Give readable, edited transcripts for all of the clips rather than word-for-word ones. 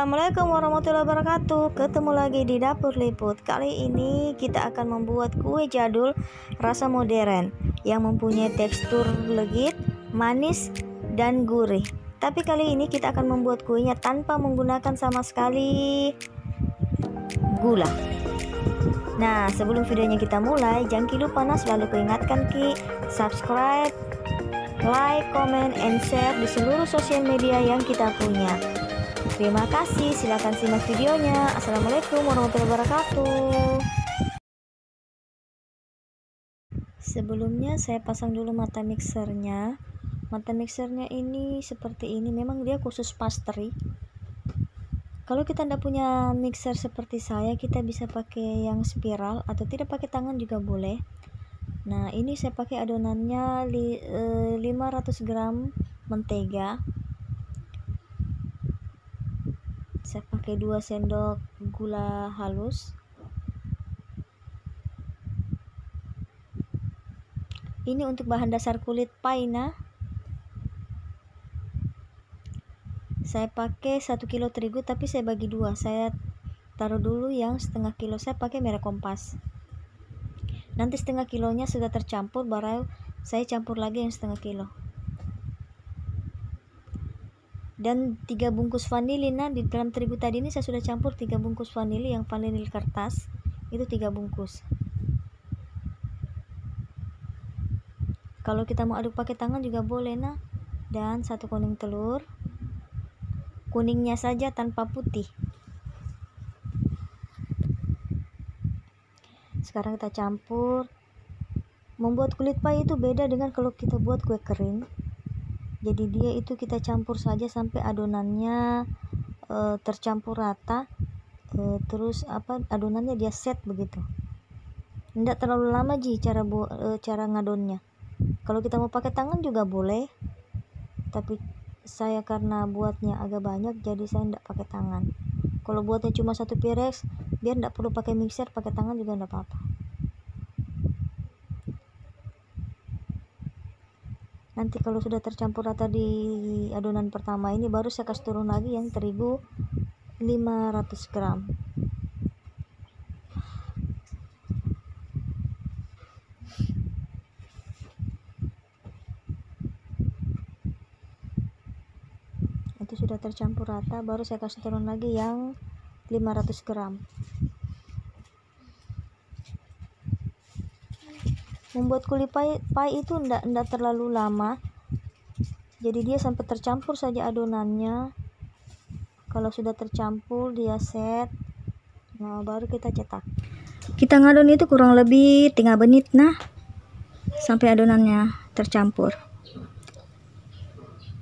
Assalamualaikum warahmatullahi wabarakatuh. Ketemu lagi di Dapur Liput. Kali ini kita akan membuat kue jadul rasa modern yang mempunyai tekstur legit, manis, dan gurih. Tapi kali ini kita akan membuat kuenya tanpa menggunakan sama sekali gula. Nah, sebelum videonya kita mulai, jangan lupa selalu kuingatkan subscribe, like, comment, and share di seluruh sosial media yang kita punya. Terima kasih, silakan simak videonya. Assalamualaikum warahmatullahi wabarakatuh. Sebelumnya saya pasang dulu mata mixernya. Mata mixernya ini seperti ini, memang dia khusus pastry. Kalau kita tidak punya mixer seperti saya, kita bisa pakai yang spiral atau tidak pakai tangan juga boleh. Nah, ini saya pakai adonannya 500 gram mentega. Saya pakai 2 sendok gula halus. Ini untuk bahan dasar kulit pie. Saya pakai 1 kilo terigu, tapi saya bagi 2. Saya taruh dulu yang setengah kilo. Saya pakai merek Kompas. Nanti setengah kilonya sudah tercampur, baru saya campur lagi yang setengah kilo. Dan 3 bungkus vanili. Di dalam terigu tadi ini saya sudah campur 3 bungkus vanili, yang vanili kertas itu 3 bungkus. Kalau kita mau aduk pakai tangan juga boleh. Dan 1 kuning telur, kuningnya saja tanpa putih. Sekarang kita campur. Membuat kulit pie itu beda dengan kalau kita buat kue kering. Jadi dia itu kita campur saja sampai adonannya tercampur rata, terus adonannya dia set begitu. Tidak terlalu lama cara ngadonnya. Kalau kita mau pakai tangan juga boleh, tapi saya karena buatnya agak banyak, jadi saya tidak pakai tangan. Kalau buatnya cuma 1 pirex, biar tidak perlu pakai mixer, pakai tangan juga tidak apa-apa. Nanti kalau sudah tercampur rata di adonan pertama ini, baru saya kasih turun lagi yang terigu 500 gram. Itu sudah tercampur rata, baru saya kasih turun lagi yang 500 gram. Membuat kulit pie itu enggak terlalu lama. Jadi dia sampai tercampur saja adonannya. Kalau sudah tercampur, dia set. Nah, baru kita cetak. Kita ngadon itu kurang lebih 3 menit sampai adonannya tercampur.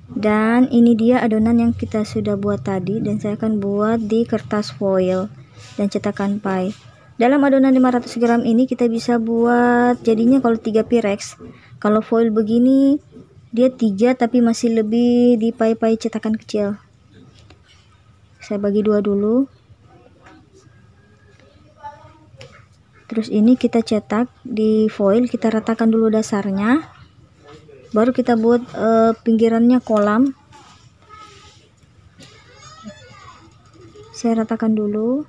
Dan ini dia adonan yang kita sudah buat tadi, dan saya akan buat di kertas foil dan cetakan pie. Dalam adonan 500 gram ini kita bisa buat jadinya kalau 3 pirex. Kalau foil begini dia 3, tapi masih lebih di pie cetakan kecil. Saya bagi 2 dulu. Terus ini kita cetak di foil, kita ratakan dulu dasarnya. Baru kita buat pinggirannya kolam. Saya ratakan dulu.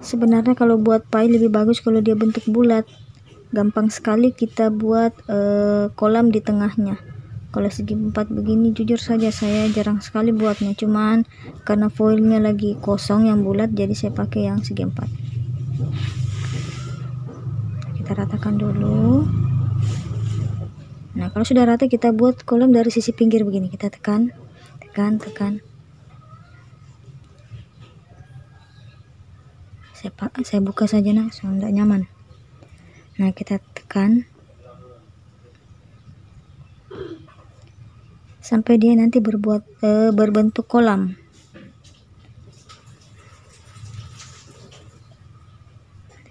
Sebenarnya kalau buat pie lebih bagus kalau dia bentuk bulat. Gampang sekali kita buat kolam di tengahnya. Kalau segi 4 begini, jujur saja saya jarang sekali buatnya. Cuman karena foilnya lagi kosong yang bulat, jadi saya pakai yang segi 4. Kita ratakan dulu. Nah, kalau sudah rata kita buat kolam dari sisi pinggir begini. Kita tekan. Saya buka saja soalnya tidak nyaman. Nah, kita tekan sampai dia nanti berbentuk kolam.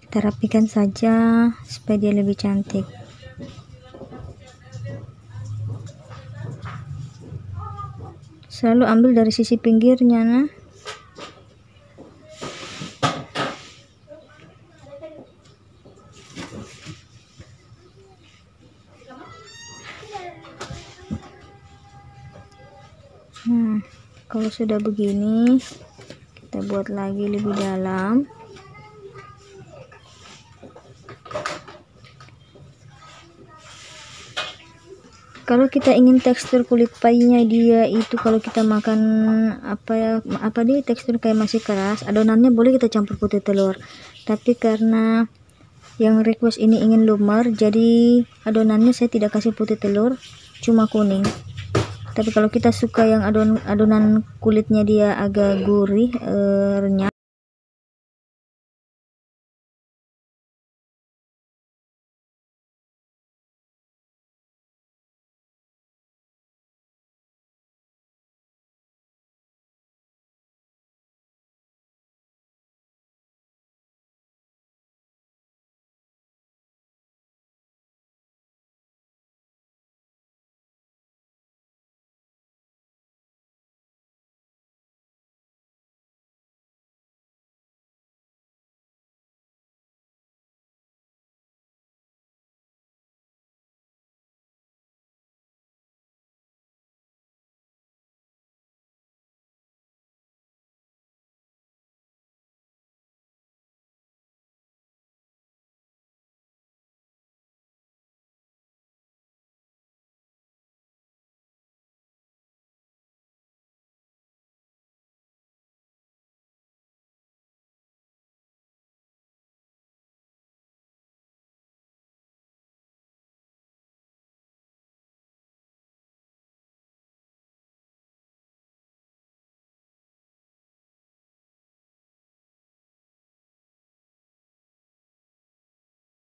Kita rapikan saja supaya dia lebih cantik. Selalu ambil dari sisi pinggirnya. Kalau sudah begini, kita buat lagi lebih dalam. Kalau kita ingin tekstur kulit pie-nya dia itu kalau kita makan apa dia tekstur kayak masih keras, adonannya boleh kita campur putih telur. Tapi karena yang request ini ingin lumer, jadi adonannya saya tidak kasih putih telur, cuma kuning. Tapi kalau kita suka yang adonan kulitnya dia agak gurih, renyah,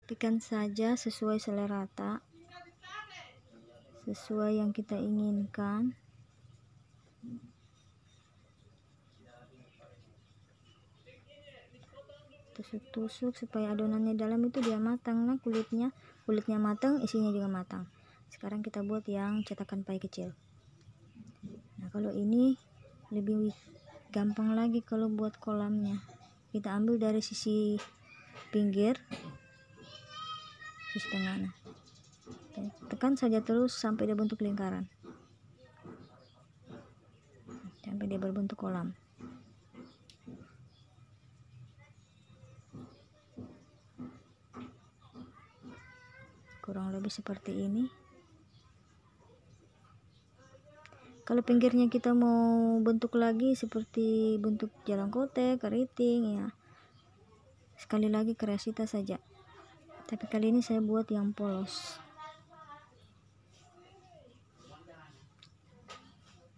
rapikan saja sesuai selera rata, sesuai yang kita inginkan. Tusuk-tusuk supaya adonannya dalam itu dia matang. Nah, kulitnya matang, isinya juga matang. Sekarang kita buat yang cetakan pie kecil. Nah, kalau ini lebih gampang lagi kalau buat kolamnya. Kita ambil dari sisi pinggir, sisi tengah. Nah, tekan saja terus sampai dia bentuk lingkaran, sampai dia berbentuk kolam. Kurang lebih seperti ini. Kalau pinggirnya kita mau bentuk lagi seperti bentuk jalan kote, keriting, ya sekali lagi kreasitas saja. Tapi kali ini saya buat yang polos.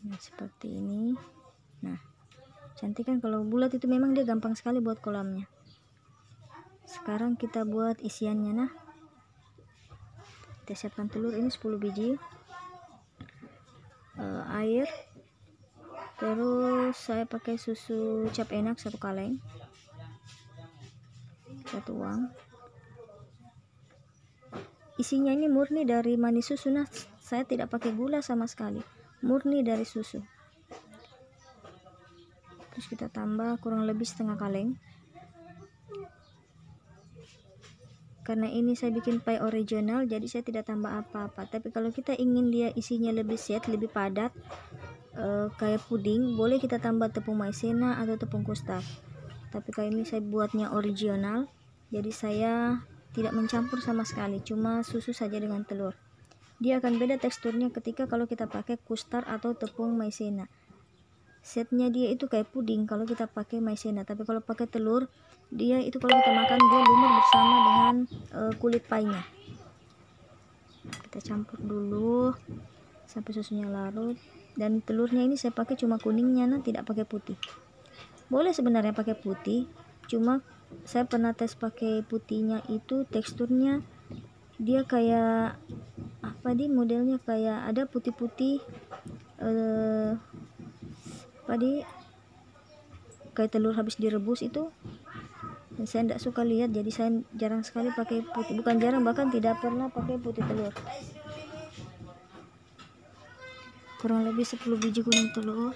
Nah, seperti ini. Nah, cantik kan? Kalau bulat itu memang dia gampang sekali buat kolamnya. Sekarang kita buat isiannya. Nah, kita siapkan telur ini 10 biji, air, terus saya pakai susu cap enak 1 kaleng, kita tuang. Isinya ini murni dari manis susu. Nah, saya tidak pakai gula sama sekali, murni dari susu. Terus kita tambah kurang lebih setengah kaleng. Karena ini saya bikin pie original, jadi saya tidak tambah apa-apa. Tapi kalau kita ingin dia isinya lebih set, lebih padat, kayak puding, boleh kita tambah tepung maizena atau tepung kustar. Tapi kalau ini saya buatnya original, jadi saya tidak mencampur sama sekali, cuma susu saja dengan telur. Dia akan beda teksturnya ketika kalau kita pakai kustar atau tepung maizena. Setnya dia itu kayak puding kalau kita pakai maizena, tapi kalau pakai telur, dia itu kalau kita makan dia lumer bersama dengan kulit pie-nya. Kita campur dulu sampai susunya larut. Dan telurnya ini saya pakai cuma kuningnya, nah tidak pakai putih. Boleh sebenarnya pakai putih, cuma saya pernah tes pakai putihnya itu teksturnya dia kayak apa di modelnya kayak ada putih-putih kayak telur habis direbus itu. Dan saya tidak suka lihat, jadi saya jarang sekali pakai putih, bukan jarang, bahkan tidak pernah pakai putih telur. Kurang lebih 10 biji kuning telur.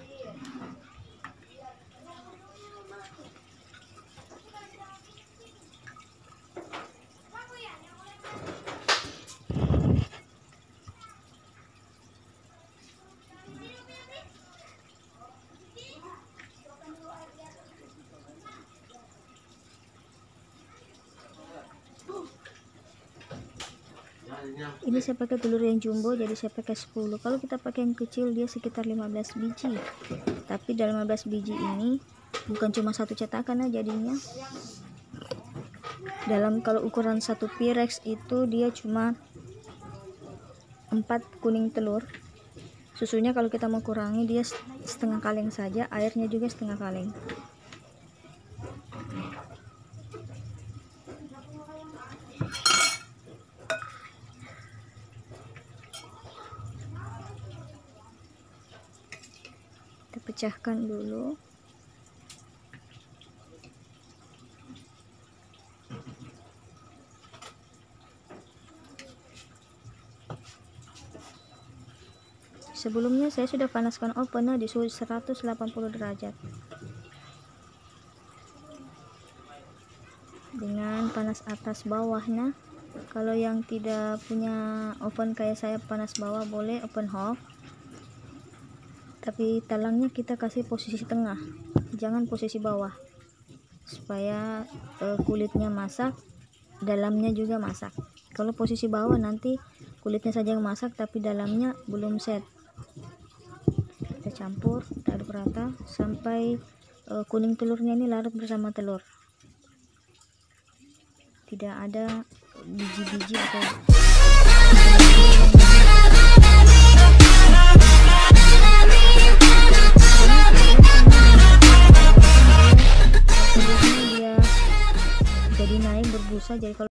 Ini saya pakai telur yang jumbo, jadi saya pakai 10. Kalau kita pakai yang kecil dia sekitar 15 biji. Tapi dalam 15 biji ini bukan cuma satu cetakan ya jadinya. Kalau ukuran satu Pyrex itu dia cuma 4 kuning telur. Susunya kalau kita mau kurangi dia setengah kaleng saja, airnya juga setengah kaleng. Kita pecahkan dulu. Sebelumnya saya sudah panaskan oven di suhu 180 derajat dengan panas atas bawah. Nah, kalau yang tidak punya oven kayak saya panas bawah boleh oven house, tapi talangnya kita kasih posisi tengah, jangan posisi bawah, supaya kulitnya masak, dalamnya juga masak. Kalau posisi bawah nanti kulitnya saja yang masak tapi dalamnya belum set. Kita campur, kita aduk rata sampai kuning telurnya ini larut bersama telur, tidak ada biji-biji atau dia jadi naik berbusa. Jadi kalau